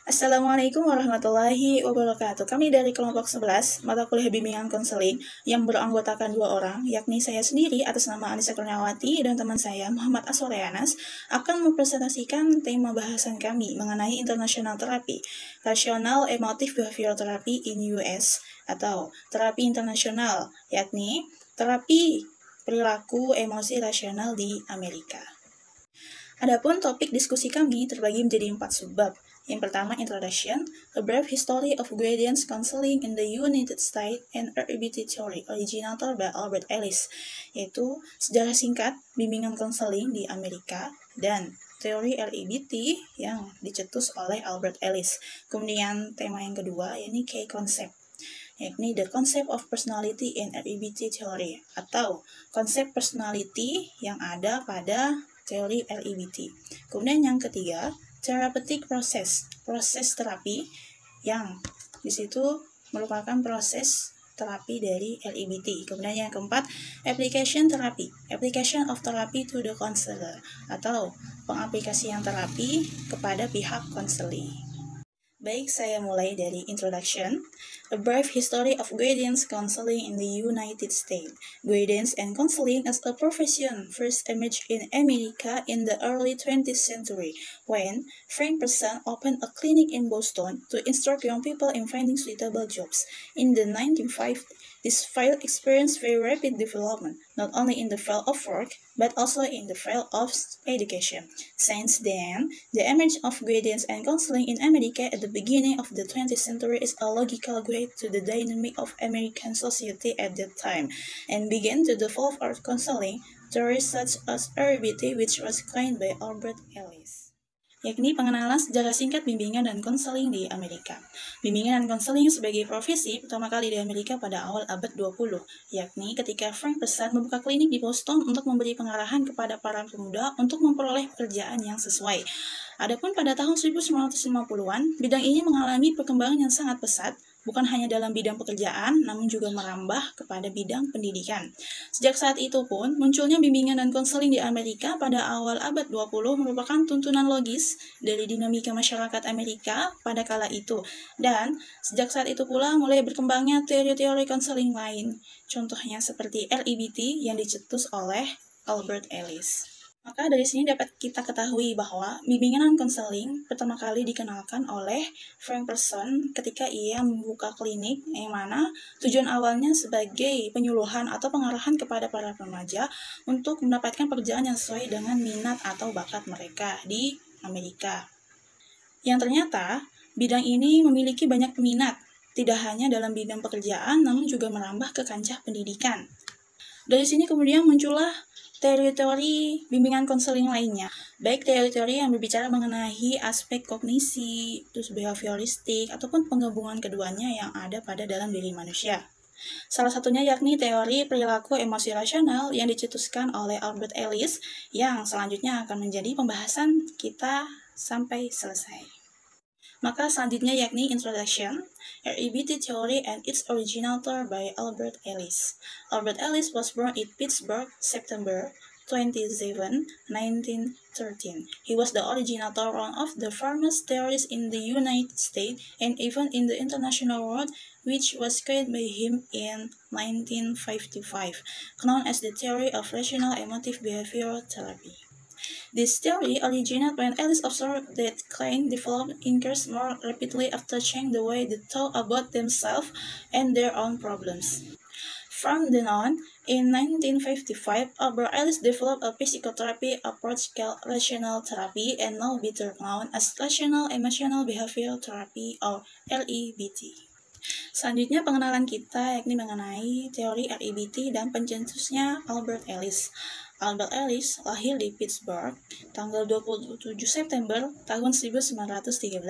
Assalamualaikum warahmatullahi wabarakatuh. Kami dari kelompok 11, mata kuliah bimbingan konseling, yang beranggotakan 2 orang, yakni saya sendiri atas nama Anissa Kurniawati dan teman saya Muhammad Aswareanas, akan mempresentasikan tema bahasan kami mengenai international therapy, Rational Emotive Behavioral Therapy in US, atau terapi internasional, yakni terapi perilaku emosi rasional di Amerika. Adapun topik diskusi kami terbagi menjadi 4 subbab. Yang pertama, Introduction, A Brief History of Guidance Counseling in the United States and REBT Theory, originator by Albert Ellis, yaitu sejarah singkat bimbingan konseling di Amerika dan teori REBT yang dicetus oleh Albert Ellis. Kemudian tema yang kedua, yakni Key Concept, yakni The Concept of Personality in REBT Theory, atau konsep personality yang ada pada teori REBT. Kemudian yang ketiga, therapeutic process, proses terapi yang di situ merupakan proses terapi dari REBT. Kemudian yang keempat, application therapy, application of therapy to the counselor, atau pengaplikasian terapi kepada pihak konseling. Baik, saya mulai dari introduction. A brief history of guidance counseling in the United States. Guidance and counseling as a profession first emerged in America in the early 20th century, when Frank Person opened a clinic in Boston to instruct young people in finding suitable jobs. In the 1950s, this field experienced very rapid development, not only in the field of work, but also in the field of education. Since then, the emergence of guidance and counseling in America at the beginning of the 20th century is a logical guide to the dynamic of American society at that time, and began to develop art counseling theories such as REBT, which was coined by Albert Ellis, yakni pengenalan sejarah singkat bimbingan dan konseling di Amerika. Bimbingan dan konseling sebagai profesi pertama kali di Amerika pada awal abad 20, yakni ketika Frank Person membuka klinik di Boston untuk memberi pengarahan kepada para pemuda untuk memperoleh pekerjaan yang sesuai. Adapun pada tahun 1950-an, bidang ini mengalami perkembangan yang sangat pesat, bukan hanya dalam bidang pekerjaan, namun juga merambah kepada bidang pendidikan. Sejak saat itu pun, munculnya bimbingan dan konseling di Amerika pada awal abad 20 merupakan tuntunan logis dari dinamika masyarakat Amerika pada kala itu. Dan sejak saat itu pula mulai berkembangnya teori-teori konseling lain, contohnya seperti REBT yang dicetus oleh Albert Ellis. Maka dari sini dapat kita ketahui bahwa bimbingan dan konseling pertama kali dikenalkan oleh Frank Person ketika ia membuka klinik yang mana tujuan awalnya sebagai penyuluhan atau pengarahan kepada para remaja untuk mendapatkan pekerjaan yang sesuai dengan minat atau bakat mereka di Amerika. Yang ternyata bidang ini memiliki banyak peminat, tidak hanya dalam bidang pekerjaan namun juga merambah ke kancah pendidikan. Dari sini kemudian muncullah teori-teori bimbingan konseling lainnya, baik teori-teori yang berbicara mengenai aspek kognisi, terus behavioristik, ataupun penggabungan keduanya yang ada pada dalam diri manusia. Salah satunya yakni teori perilaku emosi rasional yang dicetuskan oleh Albert Ellis, yang selanjutnya akan menjadi pembahasan kita sampai selesai. Maka selanjutnya yakni Introduction, REBT Theory and its Originator by Albert Ellis. Albert Ellis was born in Pittsburgh, September 27, 1913. He was the originator of the foremost theories in the United States and even in the international world, which was coined by him in 1955, known as the theory of rational emotive behavioral therapy. This theory originated when Ellis observed that clients developed increase more rapidly after changing the way they thought about themselves and their own problems. From then on, in 1955, Albert Ellis developed a psychotherapy approach called rational therapy and now better known as Rational Emotional Behavioral Therapy or REBT. Selanjutnya pengenalan kita yakni mengenai teori REBT dan pencetusnya Albert Ellis. Albert Ellis lahir di Pittsburgh tanggal 27 September tahun 1913.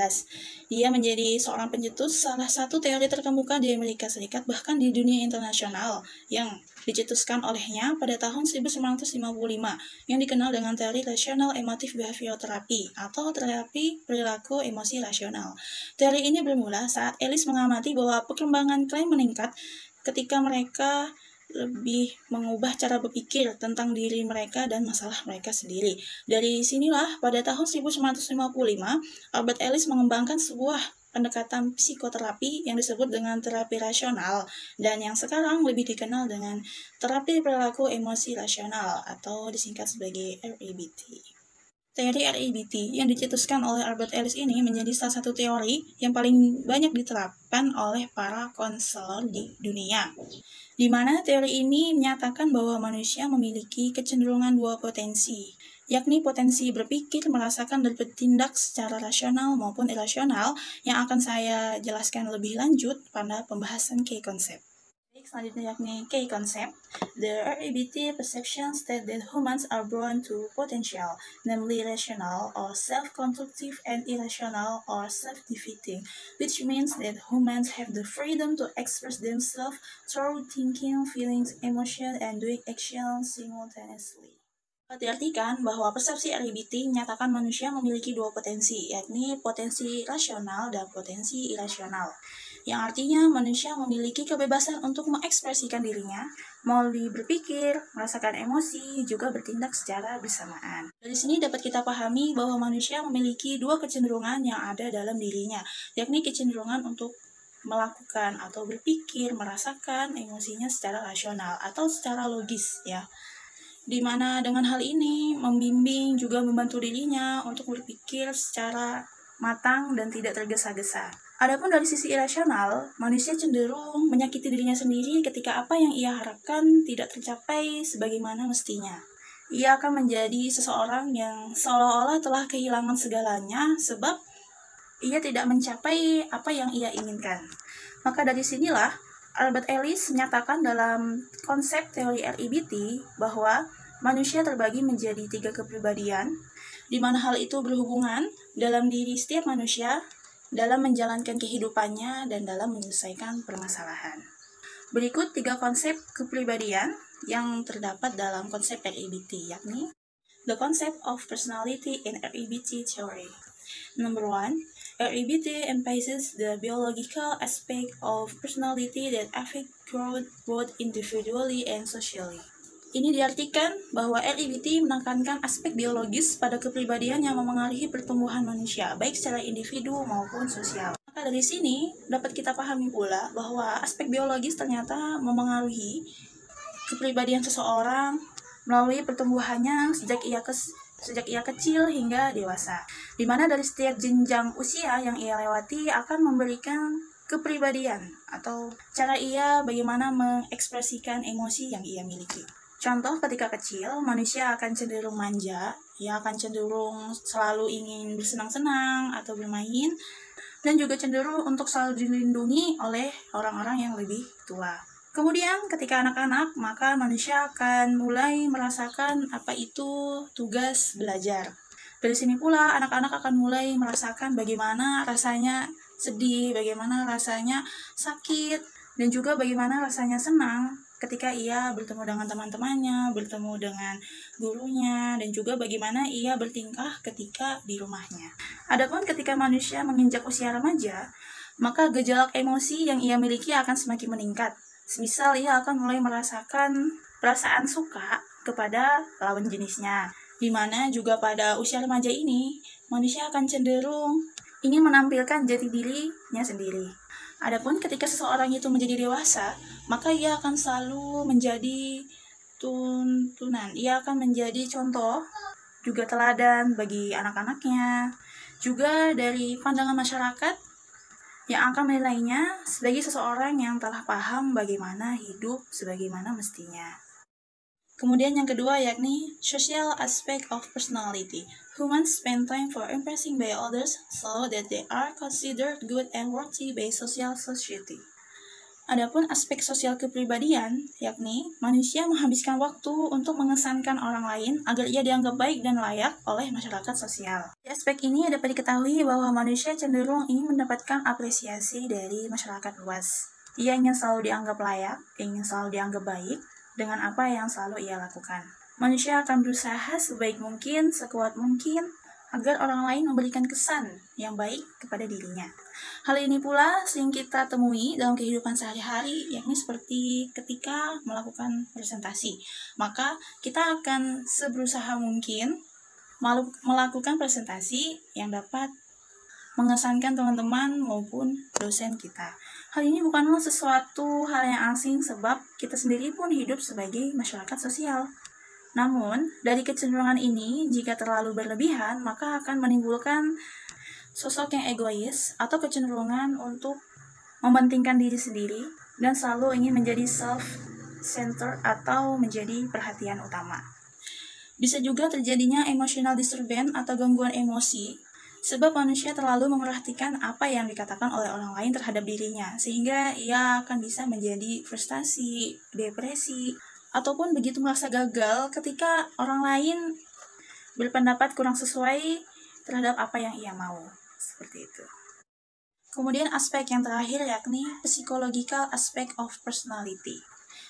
Dia menjadi seorang pencetus salah satu teori terkemuka di Amerika Serikat bahkan di dunia internasional yang dicetuskan olehnya pada tahun 1955 yang dikenal dengan teori Rational Emotive Behavioral Therapy atau terapi perilaku emosi rasional. Teori ini bermula saat Ellis mengamati bahwa perkembangan klien meningkat ketika mereka lebih mengubah cara berpikir tentang diri mereka dan masalah mereka sendiri. Dari sinilah pada tahun 1955, Albert Ellis mengembangkan sebuah pendekatan psikoterapi yang disebut dengan terapi rasional dan yang sekarang lebih dikenal dengan terapi perilaku emosi rasional atau disingkat sebagai REBT. Teori REBT yang dicetuskan oleh Albert Ellis ini menjadi salah satu teori yang paling banyak diterapkan oleh para konselor di dunia. Di mana teori ini menyatakan bahwa manusia memiliki kecenderungan dua potensi, yakni potensi berpikir, merasakan, dan bertindak secara rasional maupun irasional yang akan saya jelaskan lebih lanjut pada pembahasan key concept. Selanjutnya yakni key concept. The REBT perception state that humans are born to potential, namely rational or self-constructive and irrational or self-defeating, which means that humans have the freedom to express themselves through thinking, feelings, emotion, and doing action simultaneously. Diartikan bahwa persepsi REBT menyatakan manusia memiliki dua potensi, yakni potensi rasional dan potensi irasional. Yang artinya manusia memiliki kebebasan untuk mengekspresikan dirinya, melalui berpikir, merasakan emosi, juga bertindak secara bersamaan. Dari sini dapat kita pahami bahwa manusia memiliki dua kecenderungan yang ada dalam dirinya, yakni kecenderungan untuk melakukan atau berpikir, merasakan emosinya secara rasional atau secara logis ya. Di mana dengan hal ini membimbing juga membantu dirinya untuk berpikir secara matang dan tidak tergesa-gesa. Adapun dari sisi irasional, manusia cenderung menyakiti dirinya sendiri ketika apa yang ia harapkan tidak tercapai sebagaimana mestinya. Ia akan menjadi seseorang yang seolah-olah telah kehilangan segalanya sebab ia tidak mencapai apa yang ia inginkan. Maka dari sinilah Albert Ellis menyatakan dalam konsep teori REBT bahwa manusia terbagi menjadi 3 kepribadian, di mana hal itu berhubungan dalam diri setiap manusia, dalam menjalankan kehidupannya, dan dalam menyelesaikan permasalahan. Berikut 3 konsep kepribadian yang terdapat dalam konsep REBT, yakni the concept of personality in REBT theory. Number 1, REBT emphasizes the biological aspect of personality that affect growth both individually and socially. Ini diartikan bahwa REBT menekankan aspek biologis pada kepribadian yang memengaruhi pertumbuhan manusia, baik secara individu maupun sosial. Maka dari sini dapat kita pahami pula bahwa aspek biologis ternyata memengaruhi kepribadian seseorang melalui pertumbuhannya sejak ia kecil hingga dewasa, di mana dari setiap jenjang usia yang ia lewati akan memberikan kepribadian atau cara ia bagaimana mengekspresikan emosi yang ia miliki. Contoh, ketika kecil, manusia akan cenderung manja, ia akan cenderung selalu ingin bersenang-senang atau bermain, dan juga cenderung untuk selalu dilindungi oleh orang-orang yang lebih tua. Kemudian ketika anak-anak, maka manusia akan mulai merasakan apa itu tugas belajar. Dari sini pula anak-anak akan mulai merasakan bagaimana rasanya sedih, bagaimana rasanya sakit, dan juga bagaimana rasanya senang ketika ia bertemu dengan teman-temannya, bertemu dengan gurunya, dan juga bagaimana ia bertingkah ketika di rumahnya. Adapun ketika manusia menginjak usia remaja, maka gejolak emosi yang ia miliki akan semakin meningkat. Semisal ia akan mulai merasakan perasaan suka kepada lawan jenisnya, di mana juga pada usia remaja ini, manusia akan cenderung ingin menampilkan jati dirinya sendiri. Adapun ketika seseorang itu menjadi dewasa, maka ia akan selalu menjadi tuntunan. Ia akan menjadi contoh, juga teladan bagi anak-anaknya, juga dari pandangan masyarakat yang akan menilainya sebagai seseorang yang telah paham bagaimana hidup sebagaimana mestinya. Kemudian yang kedua yakni social aspect of personality. Humans spend time for impressing by others so that they are considered good and worthy by social society. Adapun aspek sosial kepribadian, yakni manusia menghabiskan waktu untuk mengesankan orang lain agar ia dianggap baik dan layak oleh masyarakat sosial. Di aspek ini dapat diketahui bahwa manusia cenderung ingin mendapatkan apresiasi dari masyarakat luas. Ia ingin selalu dianggap layak, ingin selalu dianggap baik dengan apa yang selalu ia lakukan. Manusia akan berusaha sebaik mungkin, sekuat mungkin agar orang lain memberikan kesan yang baik kepada dirinya. Hal ini pula sering kita temui dalam kehidupan sehari-hari, yakni seperti ketika melakukan presentasi. Maka kita akan seberusaha mungkin melakukan presentasi yang dapat mengesankan teman-teman maupun dosen kita. Hal ini bukanlah sesuatu hal yang asing sebab kita sendiri pun hidup sebagai masyarakat sosial. Namun, dari kecenderungan ini, jika terlalu berlebihan, maka akan menimbulkan sosok yang egois atau kecenderungan untuk mementingkan diri sendiri dan selalu ingin menjadi self-centered atau menjadi perhatian utama. Bisa juga terjadinya emotional disturbance atau gangguan emosi, sebab manusia terlalu memperhatikan apa yang dikatakan oleh orang lain terhadap dirinya, sehingga ia akan bisa menjadi frustasi, depresi, ataupun begitu merasa gagal ketika orang lain berpendapat kurang sesuai terhadap apa yang ia mau. Seperti itu. Kemudian aspek yang terakhir yakni psychological aspect of personality.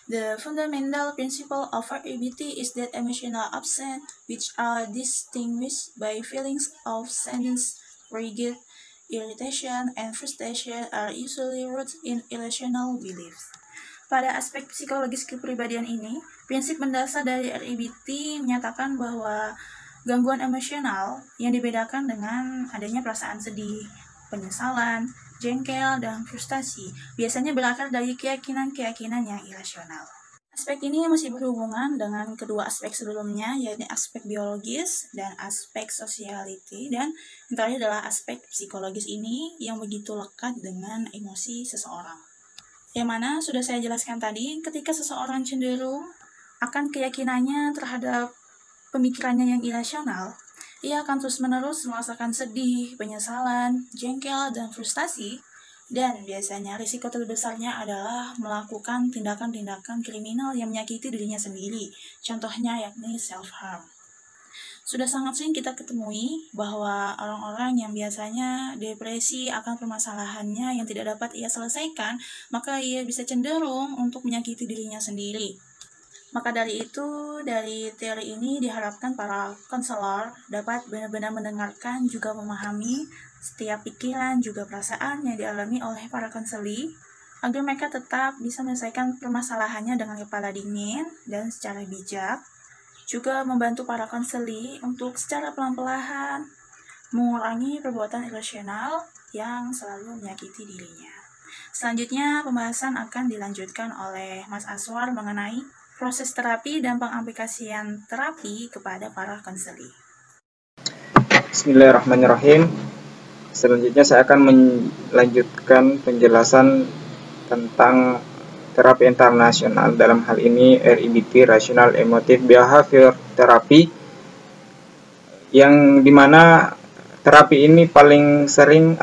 The fundamental principle of REBT is that emotional upset, which are distinguished by feelings of sadness, regret, irritation, and frustration, are usually rooted in irrational beliefs. Pada aspek psikologis kepribadian ini, prinsip mendasar dari REBT menyatakan bahwa gangguan emosional yang dibedakan dengan adanya perasaan sedih, penyesalan, jengkel, dan frustasi biasanya berakar dari keyakinan-keyakinan yang irasional. Aspek ini masih berhubungan dengan kedua aspek sebelumnya, yaitu aspek biologis dan aspek sociality, dan yang terakhir adalah aspek psikologis ini yang begitu lekat dengan emosi seseorang. Yang mana sudah saya jelaskan tadi, ketika seseorang cenderung akan keyakinannya terhadap pemikirannya yang irasional, ia akan terus-menerus merasakan sedih, penyesalan, jengkel, dan frustasi, dan biasanya risiko terbesarnya adalah melakukan tindakan-tindakan kriminal yang menyakiti dirinya sendiri, contohnya yakni self-harm. Sudah sangat sering kita ketemui bahwa orang-orang yang biasanya depresi akan permasalahannya yang tidak dapat ia selesaikan, maka ia bisa cenderung untuk menyakiti dirinya sendiri. Maka dari itu, dari teori ini diharapkan para konselor dapat benar-benar mendengarkan juga memahami setiap pikiran juga perasaan yang dialami oleh para konseli, agar mereka tetap bisa menyelesaikan permasalahannya dengan kepala dingin dan secara bijak, juga membantu para konseli untuk secara pelan-pelan mengurangi perbuatan irasional yang selalu menyakiti dirinya. Selanjutnya, pembahasan akan dilanjutkan oleh Mas Aswar mengenai proses terapi dan pengaplikasian terapi kepada para konseli. Bismillahirrahmanirrahim. Selanjutnya saya akan melanjutkan penjelasan tentang terapi internasional, dalam hal ini REBT, Rational Emotive Behavior Therapy, yang dimana terapi ini paling sering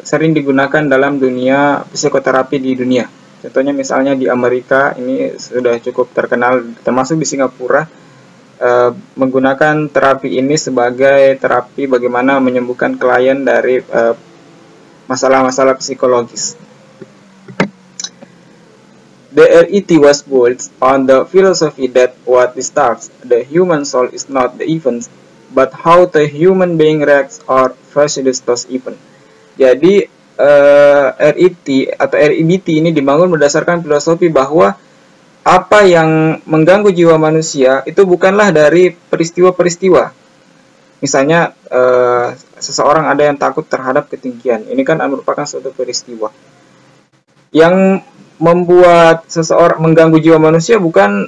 sering digunakan dalam dunia psikoterapi di dunia. Contohnya misalnya di Amerika ini sudah cukup terkenal, termasuk di Singapura, menggunakan terapi ini sebagai terapi bagaimana menyembuhkan klien dari masalah-masalah psikologis. The RET was built on the philosophy that what disturbs the human soul is not the events, but how the human being reacts or perceives those events. Jadi RET atau REBT ini dibangun berdasarkan filosofi bahwa apa yang mengganggu jiwa manusia itu bukanlah dari peristiwa-peristiwa. Misalnya seseorang ada yang takut terhadap ketinggian. Ini kan merupakan suatu peristiwa. Yang membuat seseorang mengganggu jiwa manusia bukan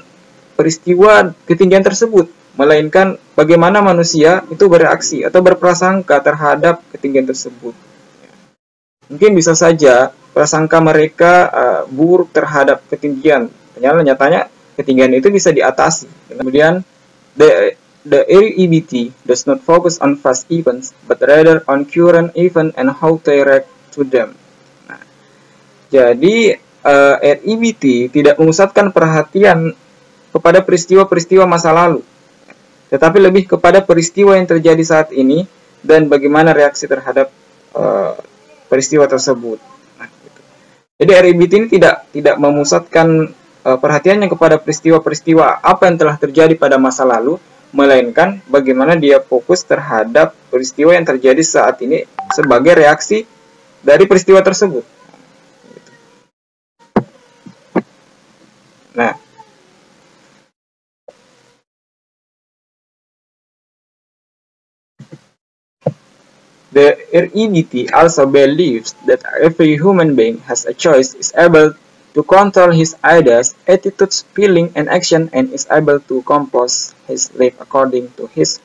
peristiwa ketinggian tersebut, melainkan bagaimana manusia itu bereaksi atau berprasangka terhadap ketinggian tersebut. Mungkin bisa saja prasangka mereka buruk terhadap ketinggian. Ternyata nyatanya ketinggian itu bisa diatasi. Kemudian the REBT does not focus on past events, but rather on current event and how they react to them. Nah, jadi REBT tidak memusatkan perhatian kepada peristiwa-peristiwa masa lalu, tetapi lebih kepada peristiwa yang terjadi saat ini dan bagaimana reaksi terhadap peristiwa tersebut. Nah, gitu. Jadi REBT ini tidak memusatkan perhatiannya kepada peristiwa-peristiwa apa yang telah terjadi pada masa lalu, melainkan bagaimana dia fokus terhadap peristiwa yang terjadi saat ini sebagai reaksi dari peristiwa tersebut. Nah, the REBT also believes that every human being has a choice, is able to control his ideas, attitudes, feeling, and action, and is able to compose his life according to his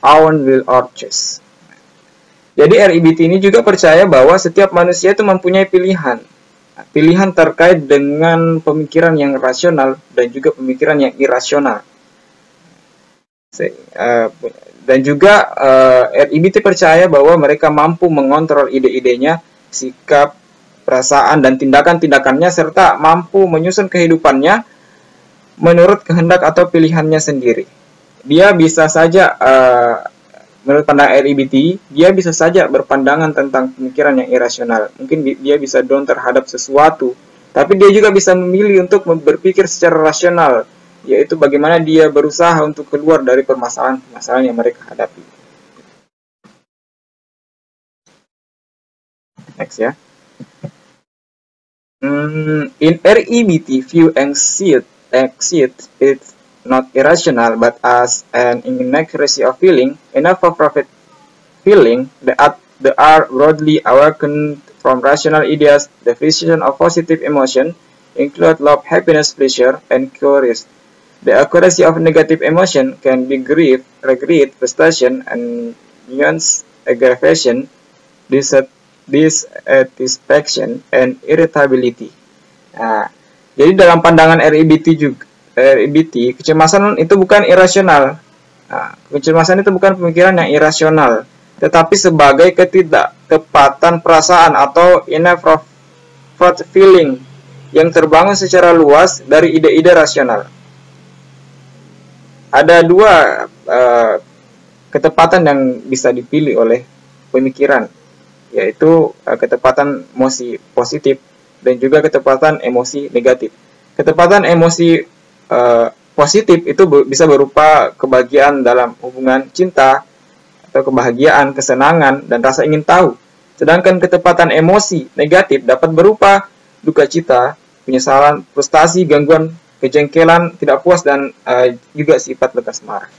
own will or choice. Jadi REBT ini juga percaya bahwa setiap manusia itu mempunyai pilihan. Pilihan terkait dengan pemikiran yang rasional dan juga pemikiran yang irasional. Dan juga REBT percaya bahwa mereka mampu mengontrol ide-idenya, sikap, perasaan, dan tindakan-tindakannya, serta mampu menyusun kehidupannya menurut kehendak atau pilihannya sendiri. Dia bisa saja, menurut pandangan REBT, dia bisa saja berpandangan tentang pemikiran yang irasional. Mungkin dia bisa down terhadap sesuatu, tapi dia juga bisa memilih untuk berpikir secara rasional, yaitu bagaimana dia berusaha untuk keluar dari permasalahan-permasalahan yang mereka hadapi. Next ya. In REBT view, anxiety is not irrational, but as an inaccuracy of feeling, enough of profit feeling, the are broadly awakened from rational ideas. Definition of positive emotion include love, happiness, pleasure, and curiosity. The accuracy of negative emotion can be grief, regret, frustration, and nuance, aggravation, dissatisfaction, and irritability. Nah, jadi dalam pandangan REBT juga, kecemasan itu bukan irasional. Nah, kecemasan itu bukan pemikiran yang irasional, tetapi sebagai ketidaktepatan perasaan atau inappropriate feeling yang terbangun secara luas dari ide-ide rasional. Ada dua ketepatan yang bisa dipilih oleh pemikiran, yaitu ketepatan emosi positif dan juga ketepatan emosi negatif. Ketepatan emosi positif itu bisa berupa kebahagiaan dalam hubungan cinta atau kebahagiaan, kesenangan, dan rasa ingin tahu. Sedangkan ketepatan emosi negatif dapat berupa duka cita, penyesalan, frustasi, gangguan, kejengkelan, tidak puas, dan juga sifat lekas marah.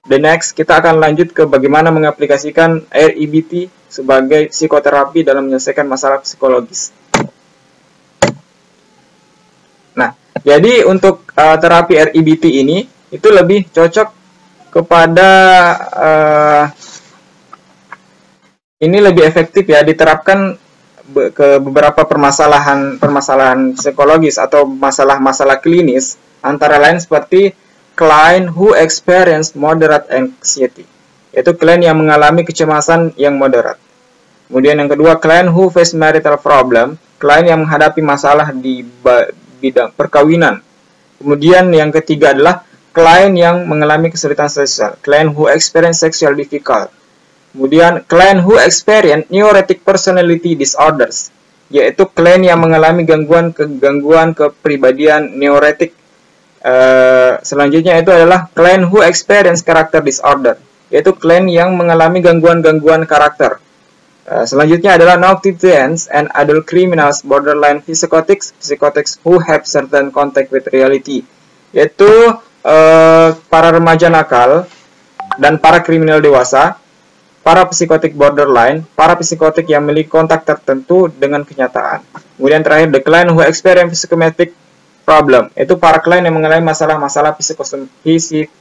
The next, kita akan lanjut ke bagaimana mengaplikasikan REBT sebagai psikoterapi dalam menyelesaikan masalah psikologis. Nah, jadi untuk terapi REBT ini itu lebih cocok kepada ini lebih efektif ya diterapkan ke beberapa permasalahan psikologis atau masalah-masalah klinis, antara lain seperti client who experience moderate anxiety, yaitu klien yang mengalami kecemasan yang moderat. Kemudian yang kedua, client who face marital problem, klien yang menghadapi masalah di bidang perkawinan. Kemudian yang ketiga adalah klien yang mengalami kesulitan seksual, client who experience sexual difficulty. Kemudian klien who experience neurotic personality disorders, yaitu klien yang mengalami gangguan kepribadian neurotik. Selanjutnya itu adalah klien who experience character disorder, yaitu klien yang mengalami gangguan karakter. Selanjutnya adalah narcissists and adult criminals, borderline psychotics who have certain contact with reality, yaitu para remaja nakal dan para kriminal dewasa, para psikotik borderline, para psikotik yang memiliki kontak tertentu dengan kenyataan. Kemudian terakhir, the client who experience psychosomatic problem, itu para klien yang mengalami masalah-masalah psikosomatik.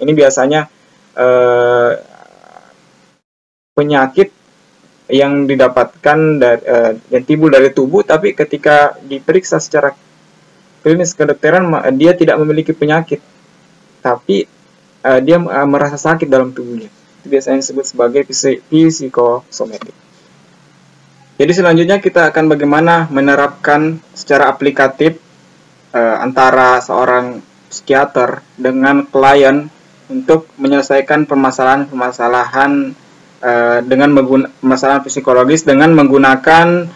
Ini biasanya penyakit yang didapatkan yang timbul dari tubuh, tapi ketika diperiksa secara klinis kedokteran dia tidak memiliki penyakit, tapi dia merasa sakit dalam tubuhnya. Itu biasanya disebut sebagai psikosomatik. Jadi selanjutnya kita akan bagaimana menerapkan secara aplikatif antara seorang psikiater dengan klien untuk menyelesaikan permasalahan-permasalahan dengan masalah psikologis dengan menggunakan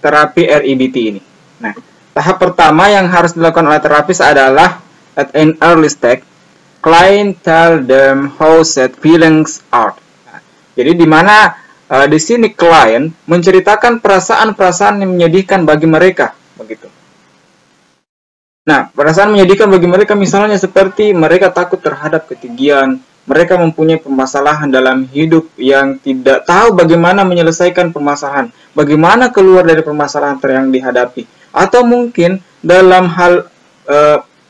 terapi REBT ini. Nah, tahap pertama yang harus dilakukan oleh terapis adalah at an early stage, client tell them how sad feelings are. Nah, jadi di mana di sini klien menceritakan perasaan-perasaan yang menyedihkan bagi mereka, begitu. Nah, perasaan menyedihkan bagi mereka misalnya seperti mereka takut terhadap ketinggian, mereka mempunyai permasalahan dalam hidup yang tidak tahu bagaimana menyelesaikan permasalahan, bagaimana keluar dari permasalahan yang dihadapi, atau mungkin dalam hal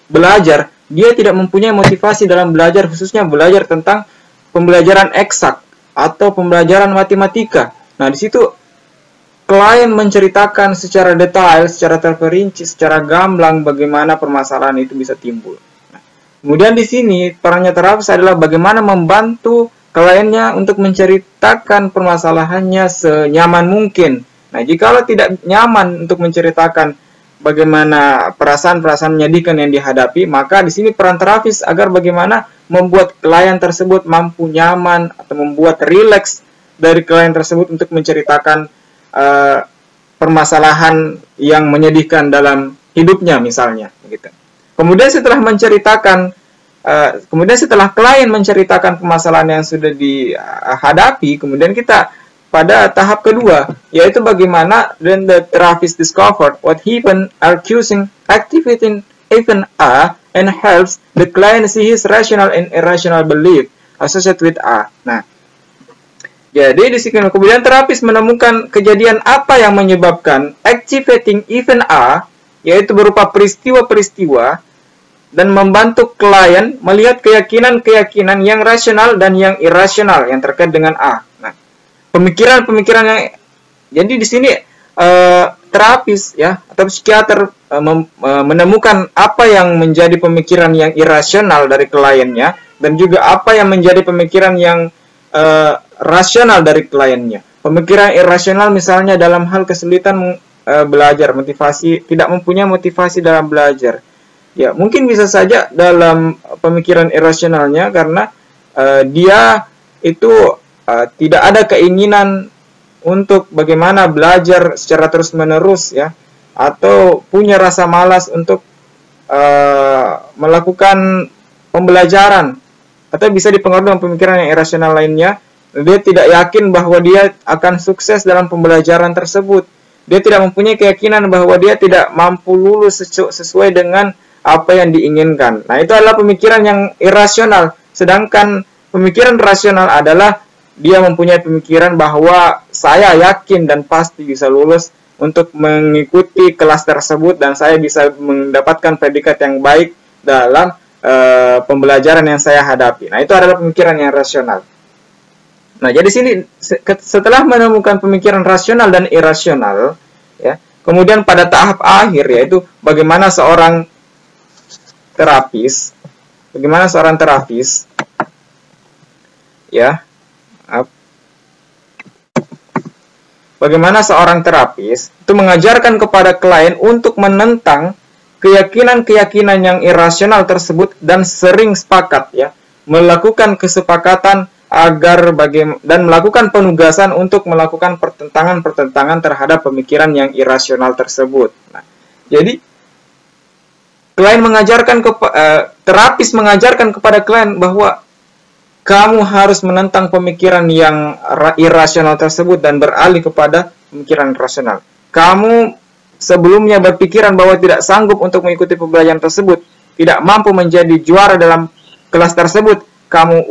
belajar, dia tidak mempunyai motivasi dalam belajar, khususnya belajar tentang pembelajaran eksak atau pembelajaran matematika. Nah, di situ klien menceritakan secara detail, secara terperinci, secara gamblang bagaimana permasalahan itu bisa timbul. Nah, kemudian di sini perannya terapis adalah bagaimana membantu kliennya untuk menceritakan permasalahannya senyaman mungkin. Nah, jikalau tidak nyaman untuk menceritakan bagaimana perasaan-perasaan menyedihkan yang dihadapi, maka di sini peran terapis agar bagaimana membuat klien tersebut mampu nyaman atau membuat rileks dari klien tersebut untuk menceritakan permasalahan yang menyedihkan dalam hidupnya misalnya, begitu. Kemudian setelah klien menceritakan permasalahan yang sudah dihadapi, kemudian kita pada tahap kedua, yaitu bagaimana then the therapist discovered what happened, accusing, activating even A, and helps the client see his rational and irrational belief associated with A. Nah, jadi di sini kemudian terapis menemukan kejadian apa yang menyebabkan activating even A, yaitu berupa peristiwa-peristiwa, dan membantu klien melihat keyakinan-keyakinan yang rasional dan yang irasional yang terkait dengan A. Nah, pemikiran-pemikiran yang jadi di sini terapis ya atau psikiater menemukan apa yang menjadi pemikiran yang irasional dari kliennya dan juga apa yang menjadi pemikiran yang rasional dari kliennya. Pemikiran irasional misalnya dalam hal kesulitan belajar, motivasi, tidak mempunyai motivasi dalam belajar. Ya, mungkin bisa saja dalam pemikiran irasionalnya karena dia itu tidak ada keinginan untuk bagaimana belajar secara terus-menerus ya, atau punya rasa malas untuk melakukan pembelajaran, atau bisa dipengaruhi dengan pemikiran yang irasional lainnya. Dia tidak yakin bahwa dia akan sukses dalam pembelajaran tersebut. Dia tidak mempunyai keyakinan bahwa dia tidak mampu lulus sesuai dengan apa yang diinginkan. Nah, itu adalah pemikiran yang irasional. Sedangkan pemikiran rasional adalah dia mempunyai pemikiran bahwa saya yakin dan pasti bisa lulus untuk mengikuti kelas tersebut dan saya bisa mendapatkan predikat yang baik dalam pembelajaran yang saya hadapi. Nah, itu adalah pemikiran yang rasional. Nah, jadi sini setelah menemukan pemikiran rasional dan irasional, ya, kemudian pada tahap akhir yaitu bagaimana seorang terapis, ya, bagaimana seorang terapis itu mengajarkan kepada klien untuk menentang keyakinan-keyakinan yang irasional tersebut dan sering sepakat ya, melakukan kesepakatan agar dan melakukan penugasan untuk melakukan pertentangan-pertentangan terhadap pemikiran yang irasional tersebut. Nah, jadi terapis mengajarkan kepada klien bahwa kamu harus menentang pemikiran yang irasional tersebut dan beralih kepada pemikiran rasional. Kamu sebelumnya berpikiran bahwa tidak sanggup untuk mengikuti pembelajaran tersebut, tidak mampu menjadi juara dalam kelas tersebut, kamu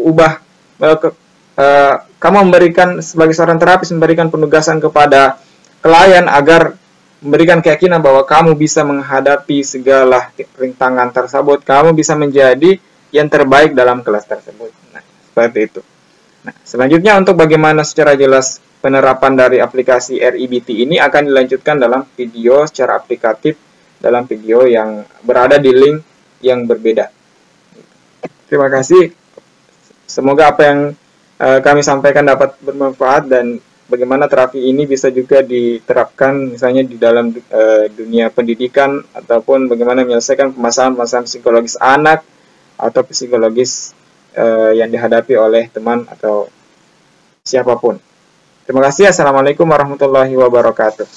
memberikan sebagai seorang terapis memberikan penugasan kepada klien agar memberikan keyakinan bahwa kamu bisa menghadapi segala rintangan tersebut, kamu bisa menjadi yang terbaik dalam kelas tersebut. Nah, seperti itu. Nah, selanjutnya untuk bagaimana secara jelas penerapan dari aplikasi REBT ini akan dilanjutkan dalam video secara aplikatif dalam video yang berada di link yang berbeda. Terima kasih. Semoga apa yang kami sampaikan dapat bermanfaat dan bagaimana terapi ini bisa juga diterapkan misalnya di dalam dunia pendidikan ataupun bagaimana menyelesaikan permasalahan-permasalahan psikologis anak atau psikologis yang dihadapi oleh teman atau siapapun. Terima kasih. Assalamualaikum warahmatullahi wabarakatuh.